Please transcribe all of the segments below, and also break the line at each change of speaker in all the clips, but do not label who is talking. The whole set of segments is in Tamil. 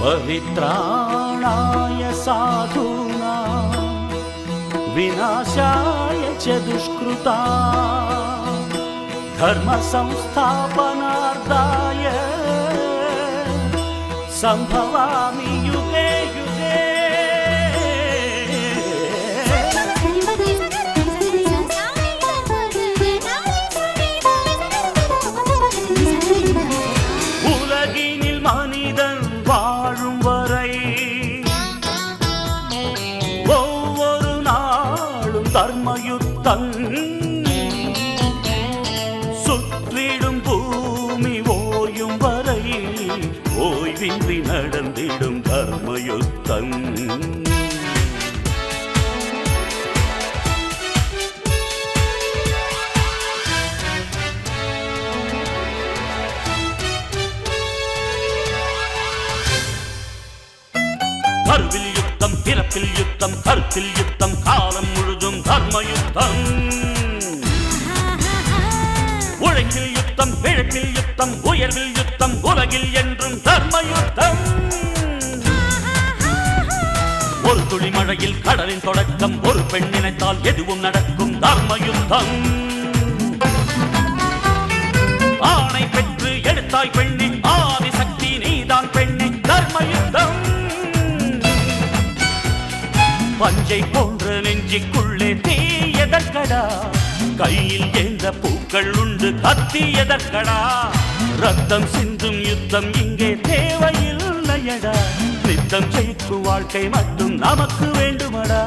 परित्राणाय साधूनां विनाशाय च दुष्कृता धर्म संस्थापनार्थाय संभवामि युगे युगे। உலகினில் மனிதன் வாழும் வரை ஒவ்வொரு நாளும் தர்மயுத்தம் சுற்றிடும் பூமி ஓயும் வரை ஓய்வின்றி நடந்திடும் தர்மயுத்தம். கருவில் யுத்தம், பிறப்பில் யுத்தம், கருத்தில் யுத்தம், காலம் முழுதும் தர்மயுத்தம். உழைப்பில் யுத்தம், பிழைப்பில் யுத்தம், உயர்வில் யுத்தம், உலகில் என்றும் தர்மயுத்தம். ஒரு துளி மழையில் கடலின் தொடக்கம், ஒரு பெண் நினைத்தால் எதுவும் நடக்கும் தர்மயுத்தம். ஆணை பெற்று எடுத்தாய் பெண்ணே, ஆதிசக்தி நீதான் பெண்ணே, தர்மயுத்தம். பஞ்சை போன்ற நெஞ்சிக்குள்ளே தீ எதற்கடா, கையில் ஏந்த பூக்கள் உண்டு கத்தி எதற்கடா, ரத்தம் சிந்தும் யுத்தம் இங்கே தேவையில்லையடா, நித்தம் ஜெயிக்கும் வாழ்க்கை மட்டும் நமக்கு வேண்டுமடா.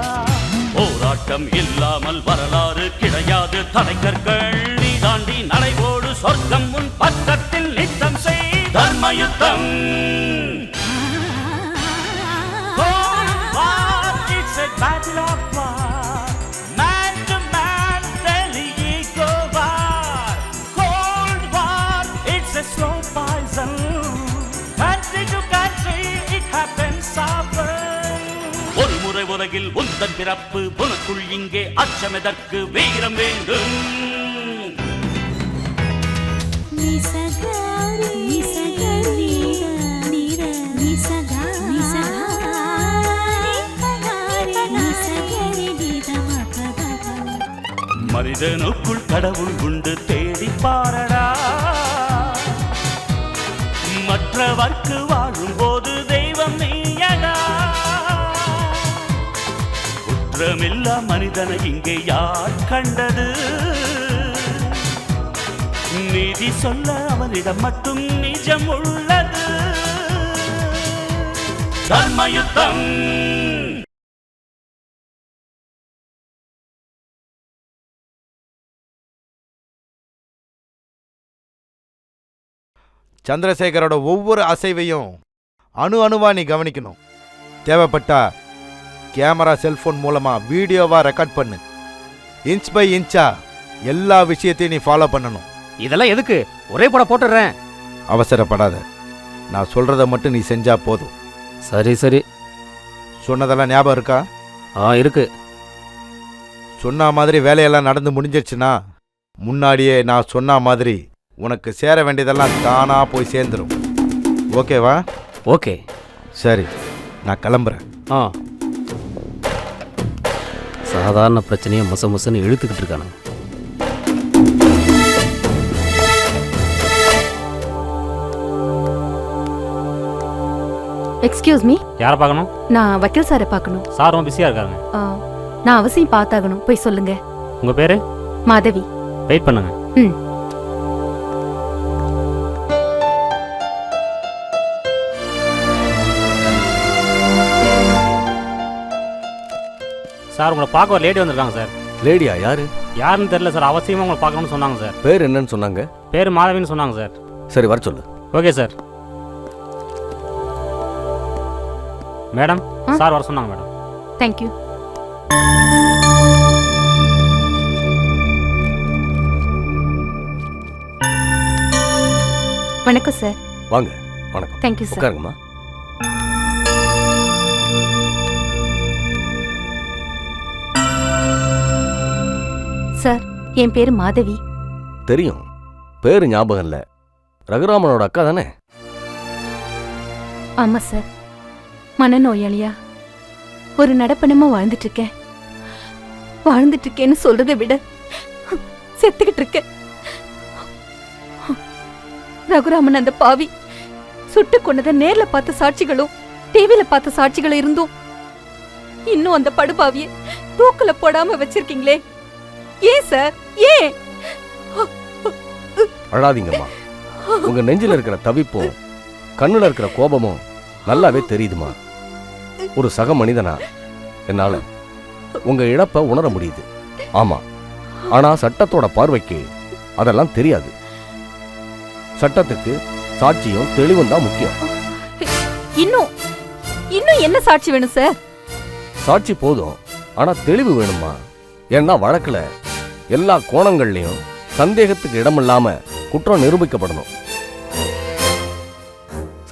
போராட்டம் இல்லாமல் வரலாறு கிடையாது, தடைக்கற்கள் நீ தாண்டி நடைபோடு, சொர்க்கம் உன் பக்கத்தில் நித்தம் செய் தர்மயுத்தம். It's a battle of war, man to man, daily ego war, cold war, it's a slow poison, country to country, it happens often. ஒரு முறை உலகில் உந்தன் பிறப்பு, உனக்குள் இங்கே அச்சமெதற்கு, வீரம் வேண்டும். மனிதனுக்குள் கடவுள் உண்டு, தேடி பாரடா, மற்றவர்க்கு வாழும் போது தெய்வம் நீயடா. குற்றமில்லா மனிதனை இங்கே யார் கண்டது, நீதி சொல்ல அவனிடம் மட்டும் நிஜம் உள்ளது. தர்மயுத்தம்.
சந்திரசேகரோட ஒவ்வொரு அசைவையும் அணு அணுவா நீ கவனிக்கணும். தேவைப்பட்டா கேமரா, செல்போன் மூலமா வீடியோவா ரெக்கார்ட் பண்ணு. இன்ச் பை இன்ச்சா எல்லா விஷயத்தையும் நீ ஃபாலோ பண்ணணும்.
இதெல்லாம் எதுக்கு? ஒரே படம் போட்டுடுறேன்.
அவசரப்படாத, நான் சொல்றத மட்டும் நீ செஞ்சா போதும்.
சரி சரி.
சொன்னதெல்லாம் ஞாபகம் இருக்கா?
இருக்கு.
சொன்ன மாதிரி வேலையெல்லாம் நடந்து முடிஞ்சிருச்சுன்னா முன்னாடியே நான் சொன்ன மாதிரி உனக்கு சேர வேண்டியதெல்லாம் தானா போய் சேர்ந்துடும். ஓகேவா?
ஓகே.
சரி, நான் கிளம்புறேன்.
சாதாரண பிரச்சனையை மொச மொசன்னு இழுத்துக்கிட்டு இருக்கானு.
Excuse me.
யாரை பார்க்கணும்?
நான் வக்கீல் சாரை பார்க்கணும்.
சார் ரொம்ப பிஸியாக இருக்காங்க.
நான் அவசியம் பார்த்தாகணும். போய் சொல்லுங்க.
உங்கள் பேர்?
மாதவி.
வெயிட் பண்ணுங்க. சார் உங்களை பார்க்க ஒரு லேடி வந்திருக்காங்க சார்.
லேடியா? யாரு?
யாருன்னு தெரியல சார், அவசியமாக உங்களை பார்க்கணும்னு சொன்னாங்க சார்.
பேர் என்னன்னு சொன்னாங்க?
பேர் மாதவின்னு சொன்னாங்க சார்.
சரி, வர சொல்லு.
Okay sir. மேடம், சார் வர சொன்னாங்க மேடம்.
தேங்க்யூ. வணக்கம் சார்.
வாங்க. வணக்கம்.
Thank you sir.
உட்காருங்கம்மா.
சார், என் பேரு மாதவி.
தெரியும், பேரு ஞாபகம் இல்ல. ரகுராமனோட அக்கா தானே?
ஆமா சார். மனநோயாளியா ஒரு நடப்பணமா வாழ்ந்துட்டு இருக்கேன். வாழ்ந்துட்டு இருக்கேன்னு சொல்றதை விட செத்துக்கிட்டு இருக்கேன். ரகுராமன் அந்த பாவி சுட்டு கொண்டதை நேர்ல பார்த்த சாட்சிகளும் டிவில பார்த்த சாட்சிகளும் இருந்தும் இன்னும் அந்த படுபாவிய தூக்குல போடாம வச்சிருக்கீங்களே, ஏன் சார்? ஏன்?
அழாதீங்கம்மா. உங்க நெஞ்சில இருக்கிற தவிப்பும் கண்ணுல இருக்கிற கோபமும் நல்லாவே தெரியுதுமா. ஒரு சக மனிதனா என்னால உங்க இழப்பை உணர முடியுது. ஆமா, ஆனா சட்டத்தோட பார்வைக்கு அதெல்லாம் தெரியாது. சட்டத்துக்கு சாட்சியும் தெளிவும் தான் முக்கியம்.
இன்னும் இன்னும் என்ன சாட்சி வேணும் சார்?
சாட்சி போதும், ஆனா தெளிவு வேணுமா. ஏன்னா வழக்குல எல்லா கோணங்கள்லயும் சந்தேகத்துக்கு இடமில்லாம குற்றம் நிரூபிக்கப்படணும்.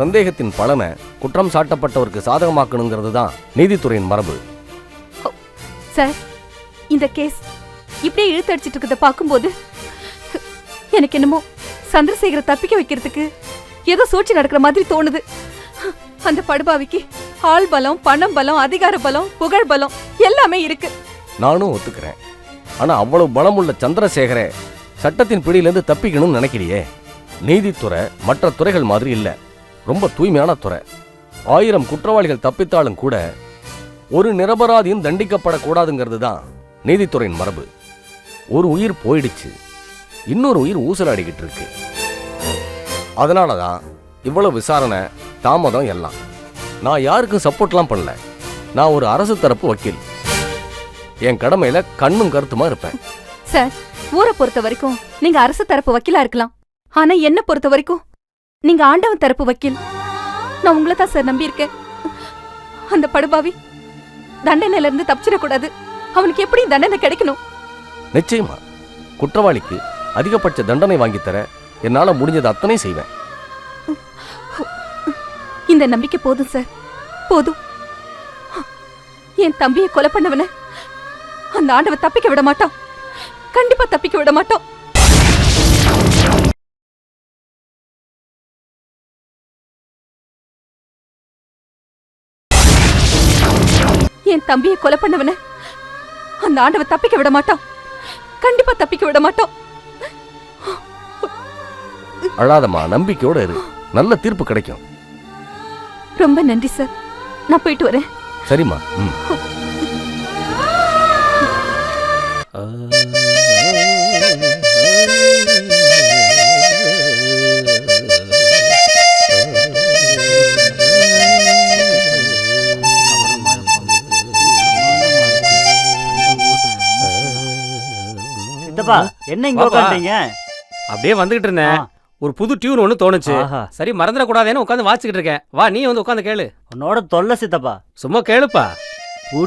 சந்தேகத்தின் பலனை குற்றம் சாட்டப்பட்டவருக்கு சாதகமாக்கணுங்கிறது தான் நீதித்துறையின் மரபு.
சார், இந்த கேஸ் இப்படியே இழுத்தடிச்சிட்டு இருக்கிறத பார்க்கும்போது எனக்கு என்னமோ சந்திரசேகரை தப்பிக்க வைக்கிறதுக்கு ஏதோ சூழ்ச்சி நடக்கிற மாதிரி தோணுது. அந்த படுபாவிக்கு ஆள் பலம், பணம் பலம், அதிகார பலம், புகழ் பலம் எல்லாமே இருக்கு.
நானும் ஒத்துக்கிறேன். ஆனா அவ்வளவு பலமுள்ள சந்திரசேகரை சட்டத்தின் பிடியிலிருந்து தப்பிக்கணும்னு நினைக்கலையே. நீதித்துறை மற்ற துறைகள் மாதிரி இல்ல, ரொம்ப தூய்மையான துறை. 1000 குற்றவாளிகள் தப்பித்தாலும் கூட ஒரு நிரபராதியும் தண்டிக்கப்படக்கூடாதுங்கிறது தான் நீதித்துறையின் மரபு. ஒரு உயிர் போயிடுச்சு, இன்னொரு உயிர் ஊசலாடிக்கிட்டு இருக்கு. அதனால தான் இவ்வளவு விசாரணை தாமதம் எல்லாம். நான் யாருக்கும் சப்போர்ட்லாம் பண்ணல. நான் ஒரு அரசு தரப்பு வக்கீல். என் கடமையில கண்ணும் கருத்துமா இருப்பேன்.
சார், ஊரை பொறுத்த வரைக்கும் நீங்க அரசு தரப்பு வக்கீலா இருக்கலாம். ஆனா என்ன பொறுத்த வரைக்கும் நீங்க ஆண்டவன் தரப்பு வக்கீல். நான் உங்களை தான் சார் நம்பி இருக்கேன். அந்த படுபாவி தண்டனையில இருந்து தப்பிச்சிடக்கூடாது. அவனுக்கு எப்படி தண்டனை கிடைக்கணும்?
நிச்சயமா குற்றவாளிக்கு அதிகபட்ச தண்டனை வாங்கித்தர என்னால முடிஞ்சது அத்தனை செய்வேன்.
இந்த நம்பிக்கை போதும் சார், போதும். என் தம்பியை கொலை பண்ணவன அந்த ஆண்டவன் தப்பிக்க விட மாட்டான். கண்டிப்பா தப்பிக்க விட மாட்டான். என் தம்பியை கொலை பண்ணவன அந்த ஆண்டவன் தப்பிக்க விட மாட்டான். கண்டிப்பா தப்பிக்க விட மாட்டான்.
அழாதம்மா, நம்பிக்கையோட இரு. நல்ல தீர்ப்பு கிடைக்கும்.
ரொம்ப நன்றி சார். நான் போயிட்டு வரேன்.
சரிம்மா.
சித்தப்பா, என்ன இங்க உட்கார்ந்தீங்க?
அப்படியே வந்துகிட்டு இருந்தேன். ஒரு புது டியூன் ஒன்று தோணுச்சு.
ஆஹா.
சரி, மறந்துடக்கூடாதுன்னு உட்காந்து வாசிக்கிட்டு இருக்கேன். வா, நீ வந்து உட்காந்து கேளு.
உன்னோட தொல்லை சித்தப்பா.
சும்மா கேளுப்பா.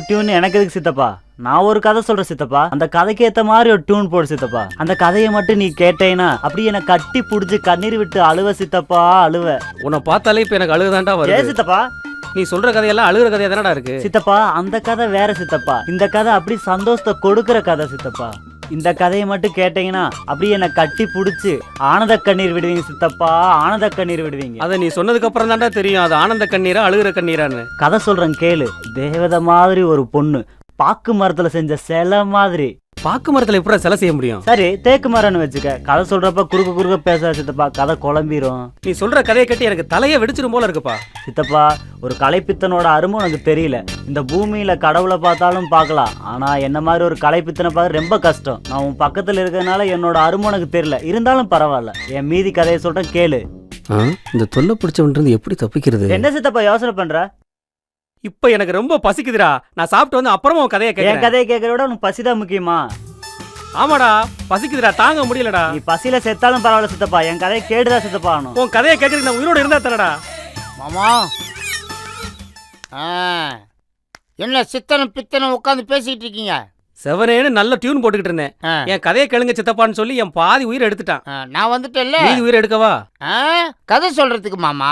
டியூன் எனக்கு எதுக்கு சித்தப்பா? நான் ஒரு கதை சொல்றேன் சித்தப்பா. அந்த கதைக்கு ஏத்த மாதிரி ஒரு டியூன் போடு சித்தப்பா. அந்த கதையை மட்டும் நீ கேட்டேன்னா அப்படி என்ன கட்டி புடிச்சு கண்ணீர் விட்டு அழுவ சித்தப்பா, அழுவ.
உன்னை பார்த்தாலே இப்ப எனக்கு அழுகுதான்டா
ஏ
வருது.
சித்தப்பா,
நீ சொல்ற கதையெல்லாம் அழுகுற கதையா தானடா இருக்கு.
சித்தப்பா அந்த கதை வேற சித்தப்பா. இந்த கதை அப்படி சந்தோஷத்தை கொடுக்கற கதை சித்தப்பா. இந்த கதையை மட்டும் கேட்டீங்கன்னா அப்படி என்ன கட்டி புடிச்சு ஆனந்த கண்ணீர் விடுவீங்க சித்தப்பா, ஆனந்த கண்ணீர் விடுவீங்க.
அதை நீ சொன்னதுக்கு அப்புறம் தான்டா தெரியும் அது ஆனந்த கண்ணீரா அழுகுற கண்ணீரான்னு.
கதை சொல்றேன் கேளு. தேவதை மாதிரி ஒரு பொண்ணு பாக்கு மரத்துல செஞ்ச சிலை மாதிரி.
பாக்கு மரத்துல எப்படி சிலை செய்ய முடியும்?
சரி, தேக்கு மரம்னு வச்சுக்க. கதை சொல்றப்ப குறுக்க பேச சித்தப்பா, கதை குழம்பிரும்.
நீ சொல்ற கதையை கட்டி எனக்கு தலையை வெடிச்சிரும் போல இருக்குப்பா.
சித்தப்பா, ஒரு கலைப்பித்தனோட அருமை உனக்கு தெரியல. இந்த பூமியில கடவுளை பார்த்தாலும் பார்க்கலாம், ஆனா என்ன மாதிரி ஒரு கலைப்பித்தனை பார்த்து ரொம்ப கஷ்டம். நான் உன் பக்கத்துல இருக்கிறதுனால என்னோட அருமை உனக்கு தெரியல. இருந்தாலும் பரவாயில்ல, என் மீதி கதையை சொல்றேன் கேளு.
இந்த தொல்லை பிடிச்சவன்றது எப்படி தப்பிக்கிறது?
என்ன சித்தப்பா யோசனை பண்ற?
இப்ப எனக்கு ரொம்ப பசிக்குதுடா. நான் சாப்பிட்டு வந்து அப்புறமா உன் கதையை
என்
கேட்கிறேன்.
கதையை கேட்கறத விட உனக்கு பசிதான் முக்கியமா?
ஆமாடா, பசிக்குதுடா, தாங்க முடியலடா.
நீ பசியில செத்தாலும் பரவாயில்ல சித்தப்பா, என் கதையை கேட்டுதா சித்தப்பா ஆகணும்.
உன் கதையை கேட்கறதுக்கு நான் உயிரோட இருந்தா தரடா.
மாமா, என்ன சித்தனும் பித்தனும் உட்காந்து பேசிட்டு இருக்கீங்க?
செவனேன்னு நல்ல டியூன் போட்டுக்கிட்டு இருந்தேன். என் கதையை கேளுங்க சித்தப்பான்னு சொல்லி என் பாதி உயிரை எடுத்துட்டான்.
நான் வந்துட்டேன்ல,
மீதி உயிரை எடுக்கவா?
கதை சொல்றதுக்கு மாமா.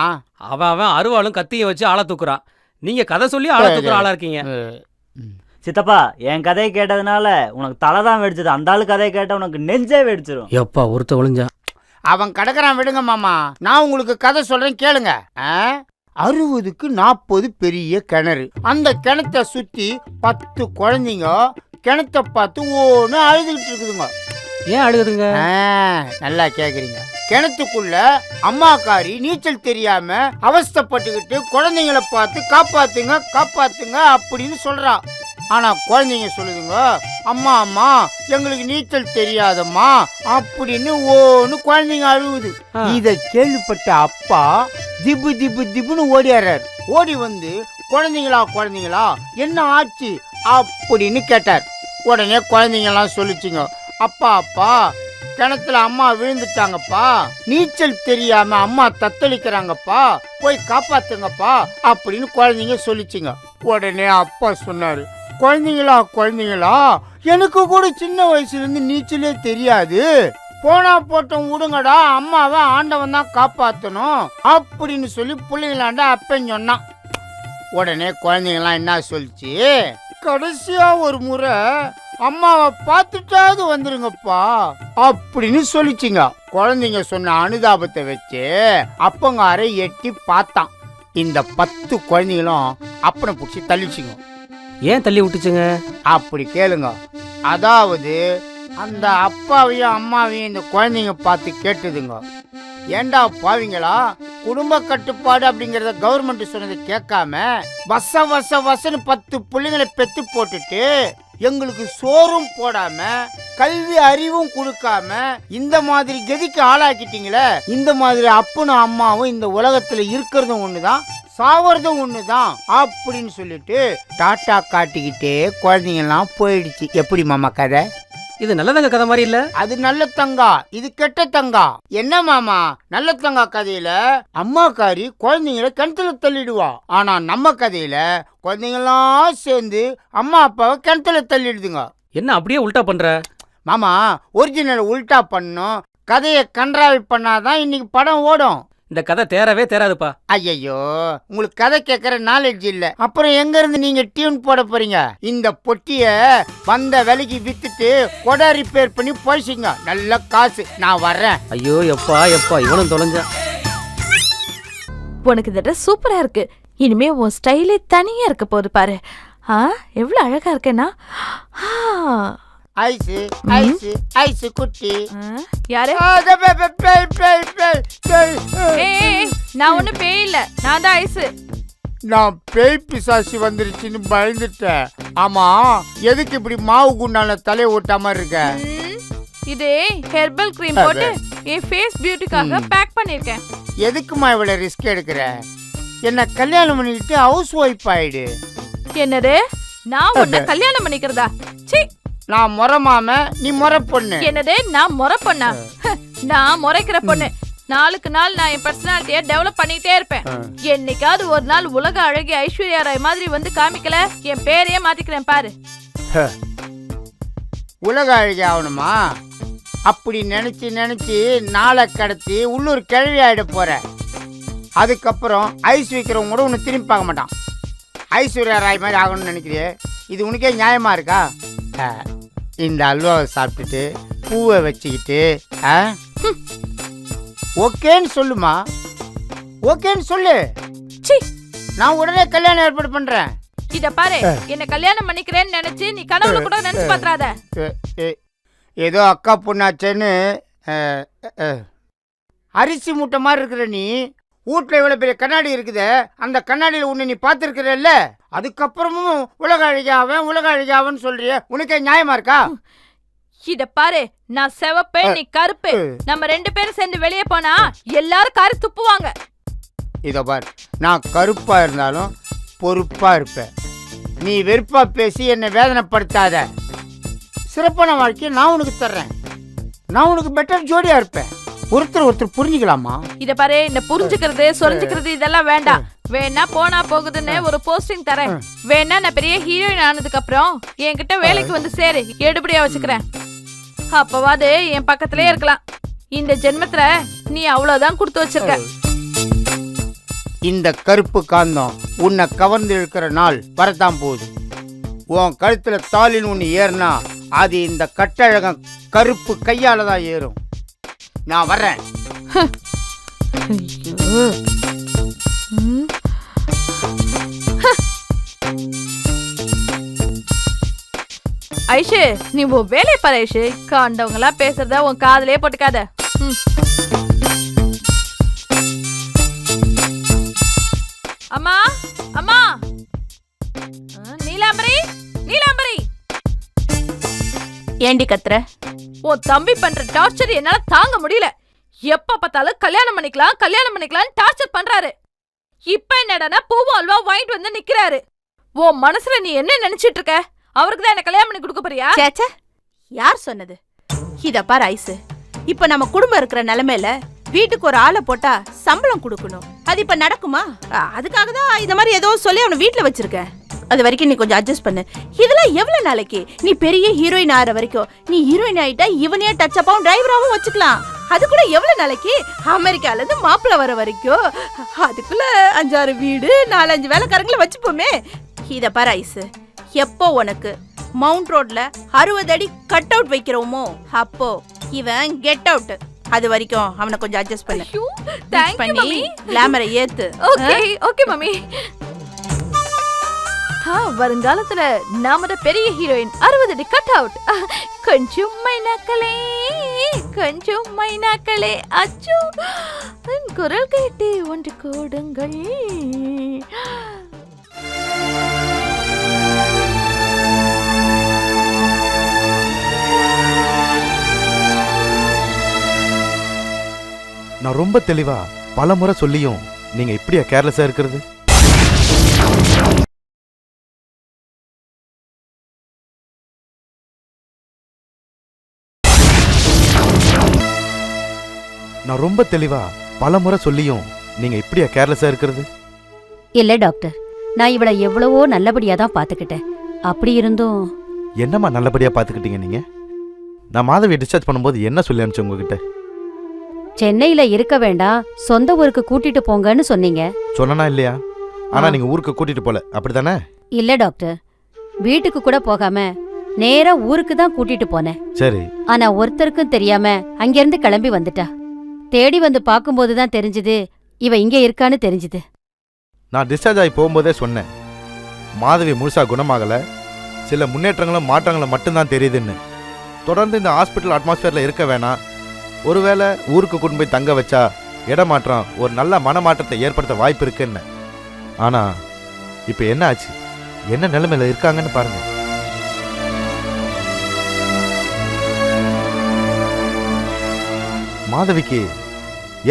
அவன் அருவாளும் கத்தியை வச்சு ஆளை தூக்குறான். நீங்க கதை சொல்லி ஆளை தூக்குற ஆளா இருக்கீங்க.
சித்தப்பா, என் கதையை கேட்டதுனால உனக்கு தலைதான் வெடிச்சது. அந்த ஆளு கதையை கேட்ட உனக்கு நெஞ்சே வெடிச்சிரும்.
எப்பா ஒருத்த ஒளிஞ்சா
அவன் கிடக்குறான், விடுங்க மாமா. நான் உங்களுக்கு கதை சொல்றேன் கேளுங்க. 60க்கு 40 பெரிய கிணறு. அந்த கிணத்தை சுத்தி 10 குழந்தைங்க கிணத்தை பார்த்து ஓன்னு அழுதுகிட்டு இருக்குதுங்க.
ஏன் அழுகுதுங்க?
நல்லா கேக்குறீங்க. கிணத்துக்குள்ள அம்மாக்காரி நீச்சல் தெரியாம அவஸ்தைப்பட்டுக்கிட்டு குழந்தைங்களை பார்த்து காப்பாத்துங்க காப்பாத்துங்க அப்படின்னு சொல்றா. ஆனா குழந்தைங்க சொல்லுதுங்க, அம்மா அம்மா எங்களுக்கு நீச்சல் தெரியாதம்மா அப்படின்னு ஓன்னு குழந்தைங்க அழுகுது. இத கேள்விப்பட்ட அப்பா திபு திபு திபுன்னு ஓடியாராரு. ஓடி வந்து குழந்தைங்களா என்ன ஆச்சு அப்படின்னு கேட்டார். உடனே குழந்தைங்கலாம் சொல்லிச்சுங்க, அப்பா கிணத்துல அம்மா விழுந்துட்டாங்கப்பா, நீச்சல் தெரியாம அம்மா தத்தளிக்கிறாங்கப்பா, போய் காப்பாத்துங்கப்பா அப்படின்னு குழந்தைங்க சொல்லிச்சுங்க. உடனே அப்பா சொன்னாரு, குழந்தைங்களா எனக்கு கூட சின்ன வயசுல இருந்து நீச்சலே தெரியாது, போனா போட்டோம் விடுங்கடா, அம்மாவை ஆண்டவன் தான் காப்பாத்தணும் அப்படின்னு சொல்லி பிள்ளைங்களாண்ட அப்பன் சொன்னான். உடனே குழந்தைங்களாம் என்ன சொல்லிச்சு, கடைசியா ஒரு முறை அம்மாவை பார்த்துட்டாவது வந்துருங்கப்பா அப்படின்னு சொல்லிச்சிங்க. குழந்தைங்க சொன்ன அனுதாபத்தை வச்சு அப்பங்காரை எட்டி பார்த்தான். இந்த 10 குழந்தைங்களும் அப்பனை பிடிச்சி தள்ளிச்சுங்க.
ஏன் தள்ளி விட்டுச்சுங்க?
அப்படி கேளுங்க. அதாவது அந்த அப்பாவையும் அம்மாவையும் இந்த குழந்தைங்க பார்த்து கேட்டுதுங்க, ஏண்டா பாவீங்களா, குடும்ப கட்டுப்பாடு அப்படிங்கறத கவர்மெண்ட் சொன்னதை கேட்காம வசன்னு 10 பிள்ளைங்களை பெத்து போட்டுட்டு எங்களுக்கு சோறும் போடாம கல்வி அறிவும் கொடுக்காம இந்த மாதிரி கதிக்கு ஆளாக்கிட்டீங்களே, இந்த மாதிரி அப்பனும் அம்மாவும் இந்த உலகத்துல இருக்கிறதும் ஒண்ணுதான், சாவறதும் ஒண்ணுதான் அப்படின்னு சொல்லிட்டு டாட்டா காட்டிக்கிட்டே குழந்தைங்கலாம் போயிடுச்சு. எப்படி மாமா கதை?
இது நல்லதங்க கதை மாதிரி இல்ல.
அது நல்ல தங்கா, இது கெட்ட தங்கா. என்ன மாமா, நல்ல தங்கா கதையில அம்மாக்காரி குழந்தைங்களை கிணத்துல தள்ளிடுவா, ஆனா நம்ம கதையில குழந்தைங்களாம் சேர்ந்து அம்மா அப்பாவை கிணத்துல தள்ளிடுதுங்க.
என்ன அப்படியே உல்டா பண்ற?
மாமா, ஒரிஜினல் உல்டா பண்ணும், கதையை கன்றாவி பண்ணாதான் இன்னைக்கு படம் ஓடும்.
இந்த கதை தேரவே தேராதுப்பா.
ஐயோ, உங்களுக்கு கதை கேட்கற நாலேஜ் இல்ல, அப்புறம் எங்க இருந்து நீங்க டியூன் போட போறீங்க? இந்த பொட்டிய வந்த விலைக்கு வித்துட்டு கொடை ரிப்பேர் பண்ணி போயிடுங்க, நல்ல காசு. நான் வர்றேன்.
ஐயோ எப்பா இவனும் தொலைஞ்சா.
உனக்கு இந்த ட்ரெஸ் சூப்பரா இருக்கு. இனிமே உன் ஸ்டைலே தனியா இருக்க போகுது பாரு. எவ்வளவு அழகா இருக்கேன்னா.
ஐசு ஐசு ஐசு குட்டி.
யாரு? நான் ஒண்ணு பேய் இல்ல, நான் தான் ஐசு.
நான் பேய் பிசாசி வந்துருச்சுன்னு பயந்துட்டேன். ஆமா, எதுக்கு இப்படி மாவு குண்டான தலையை ஓட்டாம இருக்க?
இது ஹெர்பல் கிரீம் போட்டு என் ஃபேஸ் பியூட்டிக்காக பேக் பண்ணிருக்கேன்.
எதுக்குமா இவ்வளவு ரிஸ்க் எடுக்கிற? என்ன கல்யாணம் பண்ணிக்கிட்டு ஹவுஸ் ஒய்ஃப் ஆயிடு.
என்னது, நான் உன்னை கல்யாணம் பண்ணிக்கிறதா? சீ,
நான் முறை மாம, நீ முறை பொண்ணு.
என்னது, நான் முறை பொண்ணா? நான் முறைக்கிற பொண்ணு. நாளுக்கு நாள் நான் என் பர்சனாலிட்டியை டெவலப் பண்ணிட்டே இருப்பேன். என்னைக்காவது ஒரு நாள் உலக அழகி ஐஸ்வர்யா ராய் மாதிரி வந்து காமிக்கல, என் பேரையே மாத்திக்கிறேன் பாரு.
உலக அழகி ஆகணுமா? அப்படி நினைச்சு நாளை கடத்தி உள்ளூர் கிழவி ஆயிட போற. அதுக்கப்புறம் ஐஸ் வைக்கிறவங்க கூட உன்னை திரும்பி பார்க்க மாட்டான். ஐஸ்வர்யா ராய் மாதிரி ஆகணும்னு நினைக்கிறியே, இது உனக்கே நியாயமா இருக்கா? இந்த அல்வாவை சாப்பிட்டுட்டு பூவை வச்சுக்கிட்டு ஓகேன்னு சொல்லுமா, ஓகேன்னு சொல்லு. நான் உடனே கல்யாணம் ஏற்பாடு பண்றேன்.
இத பாரு, என்ன கல்யாணம் பண்ணிக்கிறேன்னு நினைச்சு நீ கனவுல கூட நினைச்சு பாத்துறாத.
ஏதோ அக்கா பொண்ணாச்சேன்னு அரிசி மூட்டை மாதிரி இருக்கிற நீ, வீட்டுல இவ்வளவு பெரிய கண்ணாடி இருக்குது, அந்த கண்ணாடியில உன்னை நீ பாத்துருக்கிறல்ல, அதுக்கப்புறமும் உலக அழகாவன்னு சொல்றிய, உனக்கே நியாயமா இருக்கா?
இத பாரு, நான் சிவப்பு, நீ கருப்பு, நம்ம 2 பேரும் சேர்ந்து வெளியே போனா எல்லாரும் காரி துப்புவாங்க.
இத பாரு, நான் கருப்பா இருந்தாலும் பொறுப்பா இருப்பேன். நீ வெறுப்பா பேசி என்னை வேதனைப்படுத்தாத. சிறப்பான வாழ்க்கையை நான் உனக்கு தர்றேன். நான் உனக்கு பெட்டர் ஜோடியா இருப்பேன். ஒருத்தர் புரிஞ்சுக்கலாமா?
இத பாரு, இந்த புரிஞ்சுக்கிறது சொரிஞ்சுக்கிறது இதெல்லாம் வேண்டாம். வேணா போனா போகுதுன்னு ஒரு போஸ்டிங் தரேன். வேணா நான் பெரிய ஹீரோயின் ஆனதுக்கு அப்புறம் என்கிட்ட வேலைக்கு வந்து சேரு, எடுபடியா வச்சுக்கிறேன். அப்பவாது என் பக்கத்திலே இருக்கலாம். இந்த ஜென்மத்துல நீ அவ்வளவுதான் கொடுத்து வச்சிருக்க.
இந்த கருப்பு காந்தம் உன்னை கவர்ந்து இருக்கிற நாள் வரத்தான் போகுது. உன் கழுத்துல தாலின்னு ஒண்ணு ஏறினா அது இந்த கட்டழகம் கருப்பு கையால தான் ஏறும். நான் வர்றேன்.
ஐஷு நீ உன் வேலையை பாரு ஐஷு. காண்டவங்க எல்லாம் பேசுறத உன் காதுலயே போட்டுக்காத. அம்மா அம்மா, நீலாம்பரி நீலாம்பரி, ஏண்டி கத்துற? உன் தம்பி பண்ற டார்ச்சர் என்னால தாங்க முடியல. எப்ப பார்த்தாலும் கல்யாணம் பண்ணிக்கலாம் டார்ச்சர் பண்றாரு. இப்ப என்னடானா பூவும் அல்வா வாங்கிட்டு வந்து நிக்கிறாரு. உன் மனசுல நீ என்ன நினைச்சிட்டு இருக்க? அவருக்கு தான் என்ன கல்யாணம் பண்ணி கொடுக்க போறியா?
சேச்சே, யார் சொன்னது? இத பாரு ஐசு, இப்ப நம்ம குடும்பம் இருக்கிற நிலைமையில வீட்டுக்கு ஒரு ஆளை போட்டா சம்பளம் கொடுக்கணும். அது இப்ப நடக்குமா? அதுக்காக தான் இந்த மாதிரி ஏதோ சொல்லி அவனை வீட்டுல வச்சிருக்கேன். அது வரைக்கும் நீ கொஞ்சம் அட்ஜஸ்ட் பண்ணு. இதெல்லாம் எவ்வளவு நாளைக்கு? நீ பெரிய ஹீரோயின் ஆகிற வரைக்கும், நீ ஹீரோயின் ஆயிட்டா இவனையே டச் அப்பாவும் டிரைவராவும் வச்சுக்கலாம். அது கூட எவ்வளவு நாளைக்கு? அமெரிக்கால இருந்து மாப்பிள்ள வர வரைக்கும். அதுக்குள்ள 5-6 வீடு 4-5 வேலைக்காரங்களை வச்சுப்போமே. இத பாரு ஐசு, எப்போ உனக்கு மவுண்ட் ரோட்ல 60 அடி கட் அவுட் வைக்கிறோமோ அப்போ இவன் கெட் அவுட். அது வரைக்கும் அவனை கொஞ்சம் அட்ஜஸ்ட் பண்ணு.
Thank you mummy.
கிளாமரை ஏத்து.
Okay okay mummy. வருங்காலத்துல நாம பெரிய ஹீரோயின் 60 அடி கட் அவுட். கொஞ்சம் மைனாக்களே அச்சோ குரல் கேட்டு ஒன்று கூடுங்கள்.
நான் ரொம்ப தெளிவா பல முறை சொல்லியும் நீங்க இப்படியா கேர்லெஸ்ஸா இருக்கிறது? நான் ரொம்ப தெளிவா பல முறை சொல்லியும் நீங்க இப்படியா கேர்லெஸ்ஸா இருக்கிறது?
இல்ல டாக்டர், நான் இவளை எவ்வளவோ நல்லபடியா தான் பாத்துக்கிட்டேன். அப்படி இருந்தும்
என்னம்மா நல்லபடியா பாத்துக்கிட்டீங்க நீங்க? நான் மாதவியை டிஸ்சார்ஜ் பண்ணும்போது என்ன சொல்லி அனுப்பிச்சு உங்ககிட்ட?
சென்னையில இருக்க வேண்டாம், சொந்த ஊருக்கு கூட்டிட்டு போங்கன்னு சொன்னீங்க.
சொன்னா இல்லையா? ஆனா நீங்க ஊருக்கு கூட்டிட்டு போல, அப்படித்தானே?
இல்ல டாக்டர், வீட்டுக்கு கூட போகாம நேரா ஊருக்கு தான் கூட்டிட்டு போனேன்.
சரி.
ஆனா ஒருத்தருக்கும் தெரியாம அங்கிருந்து கிளம்பி வந்துட்டா. தேடி வந்து பாக்கும்போது தான் தெரிஞ்சது இவ இங்க இருக்கான்னு தெரிஞ்சது.
நான் டிஸ்சார்ஜ் ஆகி போகும்போதே சொன்னேன், மாதவி முழுசா குணமாகல, சில முன்னேற்றங்களும் மாற்றங்களும் மட்டும்தான் தெரியுதுன்னு. தொடர்ந்து இந்த ஹாஸ்பிட்டல் அட்மாஸ்பியர்ல இருக்க வேணாம், ஒருவேளை ஊருக்கு கொண்டு போய் தங்க வச்சா இடமாற்றம் ஒரு நல்ல மனமாற்றத்தை ஏற்படுத்த வாய்ப்பு இருக்குன்னு. ஆனா இப்ப என்ன ஆச்சு? என்ன நிலைமையில இருக்காங்கன்னு பாருங்க. மாதவிக்கு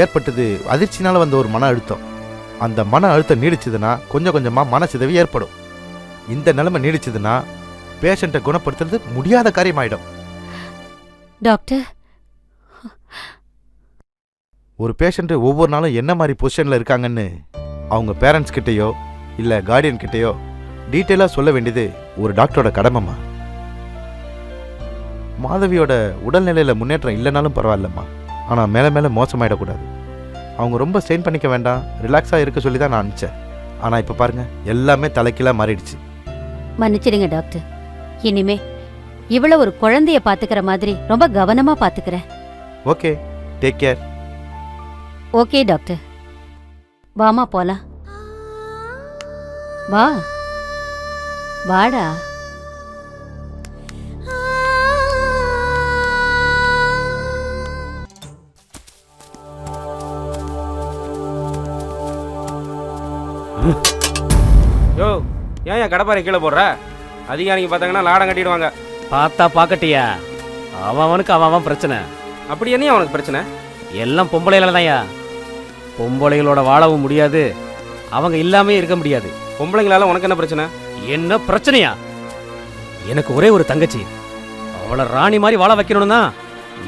ஏற்பட்டது அதிர்ச்சினால வந்த ஒரு மன அழுத்தம். அந்த மன அழுத்தம் நீடிச்சதுன்னா கொஞ்சம் கொஞ்சமா மனசிதவி ஏற்படும். இந்த நிலைமை நீடிச்சதுன்னா பேஷண்ட்டை குணப்படுத்துறது முடியாத காரியமாயிடும்.
டாக்டர்,
ஒரு பேஷண்ட் ஒவ்வொரு நாளும் என்ன மாதிரி பொசிஷன்ல இருக்காங்கன்னு அவங்க பேரண்ட்ஸ் கிட்டேயோ இல்ல கார்டியன் கிட்டேயோ டீட்டெயிலா சொல்ல வேண்டியது ஒரு டாக்டரோட கடமைமா. மாதவியோட உடல்நிலையில முன்னேற்றம் இல்லைனாலும் பரவாயில்லம்மா, ஆனா மேல மேல மோசமாயிடக்கூடாது. அவங்க ரொம்ப ஸ்ட்ரெயின் பண்ணிக்க வேண்டாம், ரிலாக்ஸா இருக்க சொல்லி தான் நான் அனுப்பிச்சேன். ஆனா இப்ப பாருங்க, எல்லாமே தலைக்கீழா மாறிடுச்சு.
மன்னிச்சிடுங்க டாக்டர். இனிமே இவ்வளவு ஒரு குழந்தைய பாத்துக்கிற மாதிரி ரொம்ப கவனமா பாத்துக்கிறேன்.
Okay, take care.
Okay doctor, வாமா போலாம். வா வாடா.
யோ, ஏன் கடப்பாரை கீழே போடுற? அதிகாரிங்க பார்த்தாங்கன்னா லாடம் கட்டிடுவாங்க.
பார்த்தா பாக்கட்டியா, அவனுக்கு அவன் பிரச்சனை.
அப்படி என்ன அவனுக்கு பிரச்சனை?
எல்லாம் பொம்பளையில தான்யா. பொம்பளைகளோட வாழவும் முடியாது, அவங்க இல்லாமே இருக்க முடியாது.
பொம்பளைங்களால உனக்கு என்ன பிரச்சனை?
என்ன பிரச்சனையா? எனக்கு ஒரே ஒரு தங்கச்சி, அவளை ராணி மாதிரி வாழ வைக்கணும்னு தான்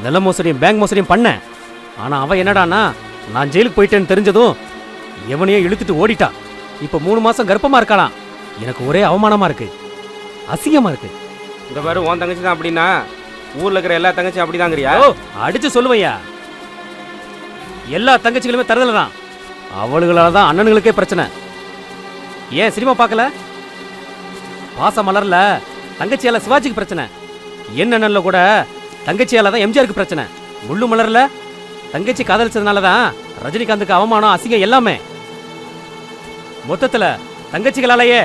நில மோசடியும் பேங்க் மோசடியும் பண்ணேன். ஆனா அவ என்னடானா, நான் ஜெயிலுக்கு போயிட்டேன்னு தெரிஞ்சதும் எவனையே இழுத்துட்டு ஓடிட்டா. இப்ப 3 மாசம் கர்ப்பமா இருக்கலாம். எனக்கு ஒரே அவமானமா இருக்கு, அசிங்கமா இருக்கு.
இந்த பாரு, உன் தங்கச்சி தான் அப்படின்னா ஊர்ல இருக்கிற எல்லா தங்கச்சியும் அப்படிதாங்கிறியா?
ஓ, அடிச்சு சொல்லுவையா, எல்லா தங்கச்சிகளுமே தருதல தான். அவளுகளால தான் அண்ணனுங்களுக்கே பிரச்சனை. ஏன் சினிமா பார்க்கல? பாச மலர்ல தங்கச்சியால சிவாஜிக்கு பிரச்சனை. என்னென்ன கூட தங்கச்சியால தான் எம்ஜிஆருக்கு பிரச்சனை. முள்ளு மலர்ல தங்கச்சி காதலிச்சதுனால தான் ரஜினிகாந்துக்கு அவமானம், அசிங்கம் எல்லாமே. மொத்தத்துல தங்கச்சிகளாலேயே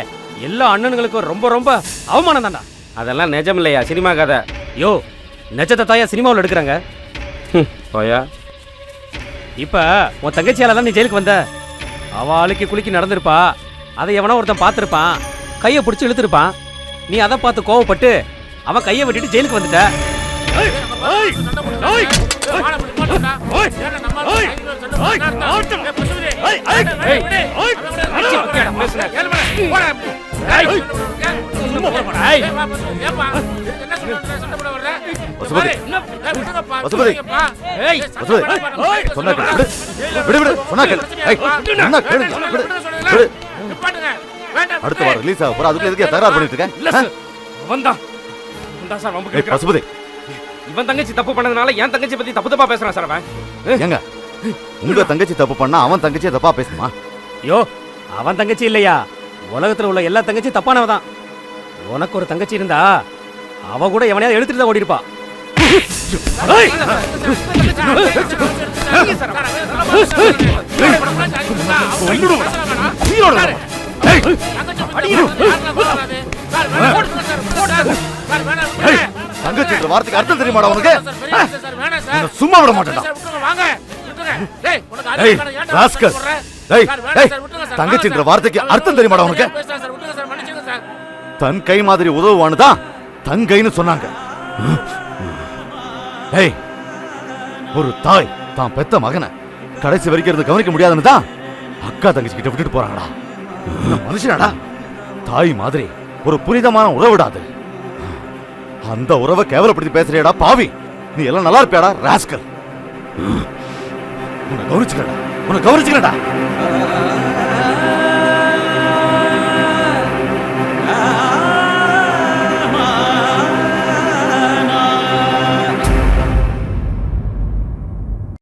எல்லா அண்ணனுங்களுக்கும் ரொம்ப ரொம்ப அவமானம் தான்டா.
அதெல்லாம் நிஜம் இல்லையா, சினிமா கதை. யோ, நிஜத்தை தாயா சினிமாவில் எடுக்கிறாங்க. போயா. இப்போ உன் தங்கச்சியால தான் நீ ஜெயிலுக்கு வந்த. அவ ஆளுக்கு குலுக்கி நடந்திருப்பா. அதை எவனோ ஒருத்தன் பார்த்துருப்பான், கையை பிடிச்சி இழுத்துருப்பான். நீ அதை பார்த்து கோவப்பட்டு அவன் கையை வெட்டிட்டு ஜெயிலுக்கு வந்துட்ட.
அடுத்த வாரம் ரிலீஸ் ஆக போற, அதுக்குள்ள எதுக்கு தகராறு பண்ணிட்டு இருக்கேன்? பசுபதி,
இவன் தங்கச்சி தப்பு பண்ணதுனால என் தங்கச்சி பத்தி தப்பு தப்பா பேசுறான் சார் அவன்.
ஏங்க, உங்க தங்கச்சி தப்பு பண்ணா அவன் தங்கச்சியை தப்பா பேசணுமா?
யோ, அவன் தங்கச்சி இல்லையா, உலகத்துல உள்ள எல்லா தங்கச்சி தப்பானவதான். உனக்கு ஒரு தங்கச்சி இருந்தா அவ கூட எவனையாவது எடுத்துட்டு தான் ஓடி இருப்பா.
தங்கச்சின்ற வார்த்தைக்கு அர்த்தம் தெரியுமாடா உனக்கு? சும்மா விட மாட்டேன். தங்கச்சின்ற வார்த்தைக்கு அர்த்தம் தெரியுமாடா உனக்கு? தன் கை மாதிரி உதவுவான்னு தான் தங்கைன்னு சொன்னாங்க. ஏய், ஒரு தாய் தான் பெத்த மகனை கடைசி வரைக்கும் கவனிக்க முடியாதுன்னு தான் அக்கா தங்கச்சி கிட்ட விட்டுட்டு போறாங்கடா. மனுஷனாடா, தாய் மாதிரி ஒரு புனிதமான உறவுடாது. அந்த உறவை கேவலப்படுத்தி பேசுறியடா பாவி. நீ எல்லாம் நல்லா இருப்பியாடா ராஸ்கல். உன்னை கவனிச்சுக்கடா.